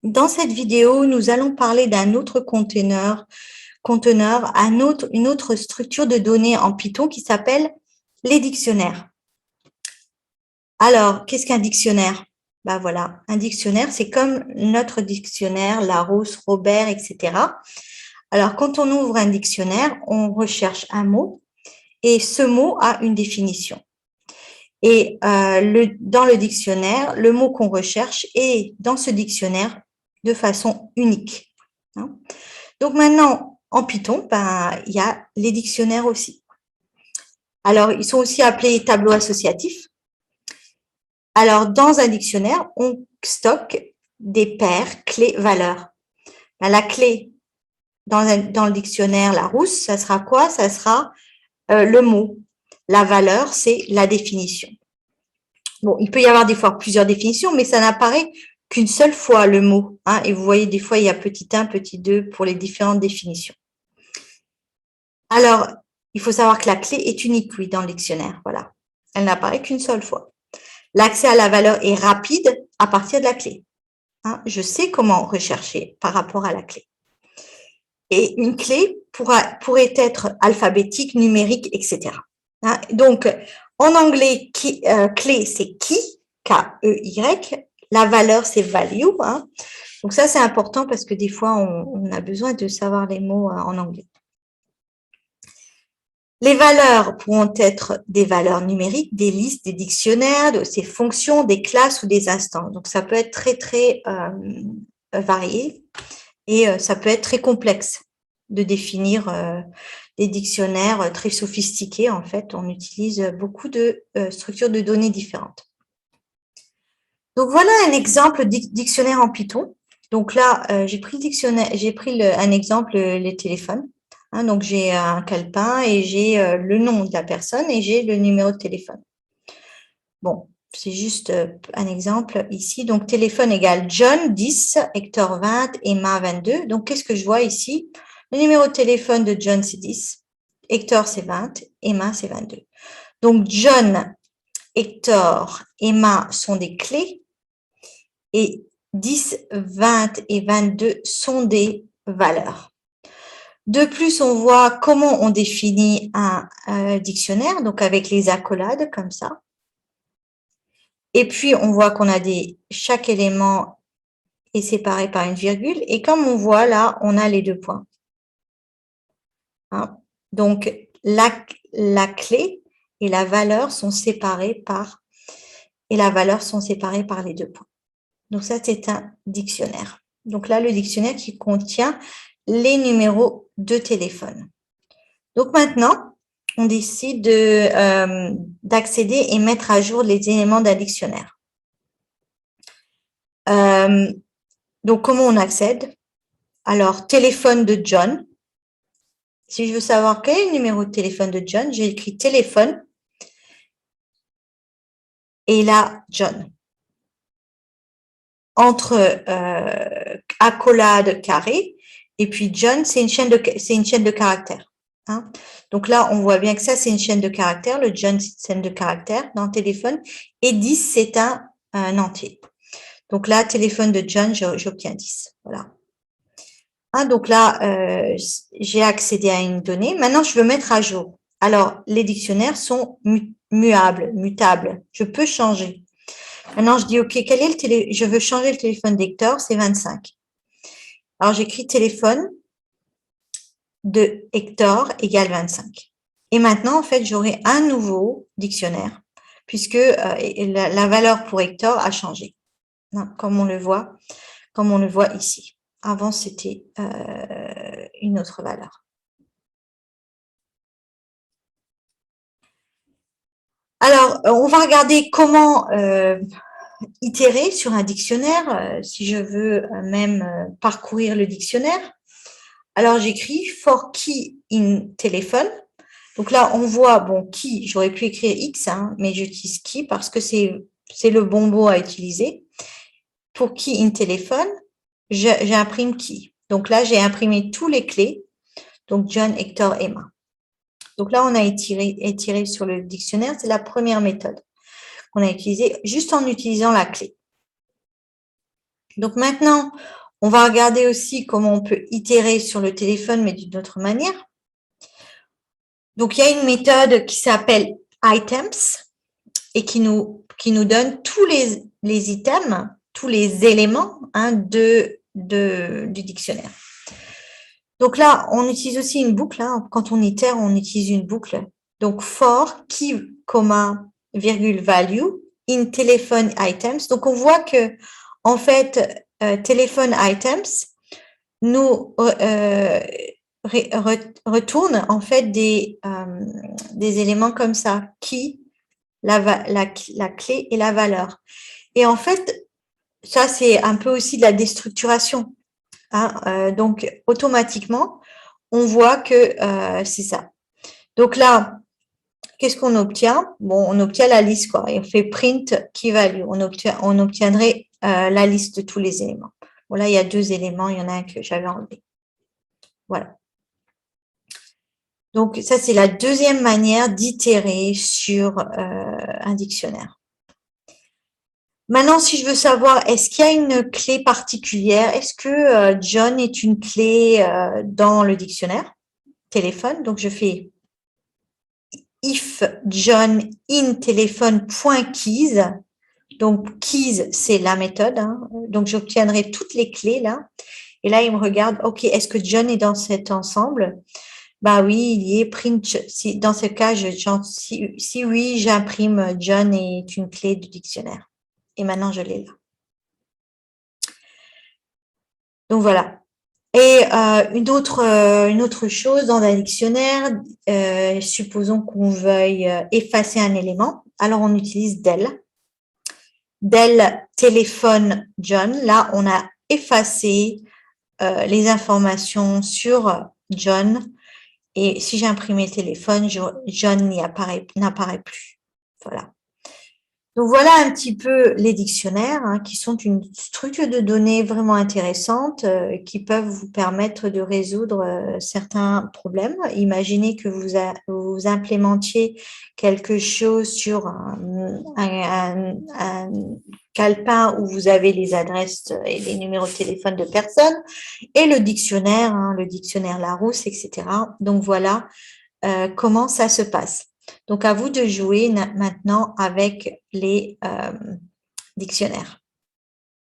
Dans cette vidéo, nous allons parler d'un autre une autre structure de données en Python qui s'appelle les dictionnaires. Alors, qu'est-ce qu'un dictionnaire? Ben voilà, un dictionnaire, c'est comme notre dictionnaire, Larousse, Robert, etc. Alors, quand on ouvre un dictionnaire, on recherche un mot et ce mot a une définition. Et dans le dictionnaire, le mot qu'on recherche est dans ce dictionnaire de façon unique. Donc maintenant, en Python, il y a les dictionnaires aussi. Alors, ils sont aussi appelés tableaux associatifs. Alors, dans un dictionnaire, on stocke des paires clés-valeurs. La clé dans le dictionnaire Larousse, ça sera quoi? Ça sera le mot. La valeur, c'est la définition. Bon, il peut y avoir des fois plusieurs définitions, mais ça n'apparaît qu'une seule fois le mot. Et vous voyez, des fois, il y a petit 1, petit 2 pour les différentes définitions. Alors, il faut savoir que la clé est unique, oui, dans le dictionnaire. Voilà. Elle n'apparaît qu'une seule fois. L'accès à la valeur est rapide à partir de la clé. Je sais comment rechercher par rapport à la clé. Et une clé pourrait être alphabétique, numérique, etc. Donc, en anglais, clé, c'est key, K-E-Y. La valeur, c'est value. Donc, ça, c'est important parce que des fois, on a besoin de savoir les mots en anglais. Les valeurs pourront être des valeurs numériques, des listes, des dictionnaires, de ces fonctions, des classes ou des instances. Donc, ça peut être très, très varié et ça peut être très complexe de définir des dictionnaires très sophistiqués. En fait, on utilise beaucoup de structures de données différentes. Donc, voilà un exemple de dictionnaire en Python. Donc là, j'ai pris un exemple, les téléphones. Donc, j'ai un calepin et j'ai le nom de la personne et j'ai le numéro de téléphone. Bon, c'est juste un exemple ici. Donc, téléphone égale John 10, Hector 20, Emma 22. Donc, qu'est-ce que je vois ici? Le numéro de téléphone de John, c'est 10. Hector, c'est 20. Emma, c'est 22. Donc, John, Hector, Emma sont des clés. Et 10, 20 et 22 sont des valeurs. De plus, on voit comment on définit un dictionnaire, donc avec les accolades comme ça. Et puis, on voit qu'on a chaque élément est séparé par une virgule. Et comme on voit là, on a les 2 points. Donc, la clé et la valeur sont séparées par les 2 points. Donc, ça, c'est un dictionnaire. Donc là, le dictionnaire qui contient les numéros de téléphone. Donc maintenant, on décide d'accéder et mettre à jour les éléments d'un dictionnaire. Donc, comment on accède? Alors, téléphone de John. Si je veux savoir quel est le numéro de téléphone de John, j'ai écrit téléphone et là, John. Entre accolade carré et puis John, c'est une chaîne de caractères. Donc là, on voit bien que ça, c'est une chaîne de caractères. Le John, c'est une chaîne de caractères dans le téléphone. Et 10, c'est un entier. Donc là, téléphone de John, j'obtiens 10. Voilà. Donc là, j'ai accédé à une donnée. Maintenant, je veux mettre à jour. Alors, les dictionnaires sont mutables. Je peux changer. Maintenant, je dis, OK, je veux changer le téléphone d'Hector, c'est 25. Alors, j'écris téléphone de Hector égale 25. Et maintenant, en fait, j'aurai un nouveau dictionnaire puisque la valeur pour Hector a changé, comme on le voit ici. Avant, c'était une autre valeur. Alors, on va regarder comment itérer sur un dictionnaire, si je veux même parcourir le dictionnaire. Alors, j'écris for key in téléphone. Donc là, on voit, bon, key, j'aurais pu écrire X, mais j'utilise key parce que c'est le bon mot à utiliser. Pour key in téléphone, j'imprime key. Donc là, j'ai imprimé tous les clés. Donc, John, Hector, Emma. Donc là, on a étiré sur le dictionnaire. C'est la première méthode qu'on a utilisée juste en utilisant la clé. Donc maintenant, on va regarder aussi comment on peut itérer sur le téléphone, mais d'une autre manière. Donc, il y a une méthode qui s'appelle items et qui nous donne tous les items, tous les éléments hein, du dictionnaire. Donc là, on utilise aussi une boucle. Hein. Quand on itère, on utilise une boucle. Donc, for, key, virgule, value, in telephone items. Donc, on voit que, en fait, telephone items nous retourne en fait des éléments comme ça, qui, la clé et la valeur. Et en fait, ça, c'est un peu aussi de la déstructuration. Hein, donc, automatiquement, on voit que c'est ça. Donc là, qu'est-ce qu'on obtient? Bon, on obtient la liste, quoi. Et on fait print key value. On obtiendrait la liste de tous les éléments. Bon, là, il y a 2 éléments. Il y en a un que j'avais enlevé. Voilà. Donc, ça, c'est la deuxième manière d'itérer sur un dictionnaire. Maintenant, si je veux savoir, est-ce qu'il y a une clé particulière? Est-ce que John est une clé dans le dictionnaire téléphone? Donc, je fais if John in telephone.keys. Donc, keys, c'est la méthode. Hein. Donc, j'obtiendrai toutes les clés là. Et là, il me regarde, OK, est-ce que John est dans cet ensemble? Bah oui, il y est print. Si, dans ce cas, si oui, j'imprime John est une clé du dictionnaire. Et maintenant, je l'ai là. Donc voilà. Et une autre chose dans un dictionnaire, supposons qu'on veuille effacer un élément, alors on utilise del. Del téléphone John. Là, on a effacé les informations sur John. Et si j'ai imprimé le téléphone, John n'apparaît plus. Voilà. Donc, voilà un petit peu les dictionnaires hein, qui sont une structure de données vraiment intéressante qui peuvent vous permettre de résoudre certains problèmes. Imaginez que vous implémentiez quelque chose sur un calepin où vous avez les adresses et les numéros de téléphone de personnes et le dictionnaire Larousse, etc. Donc, voilà comment ça se passe. Donc, à vous de jouer maintenant avec les dictionnaires.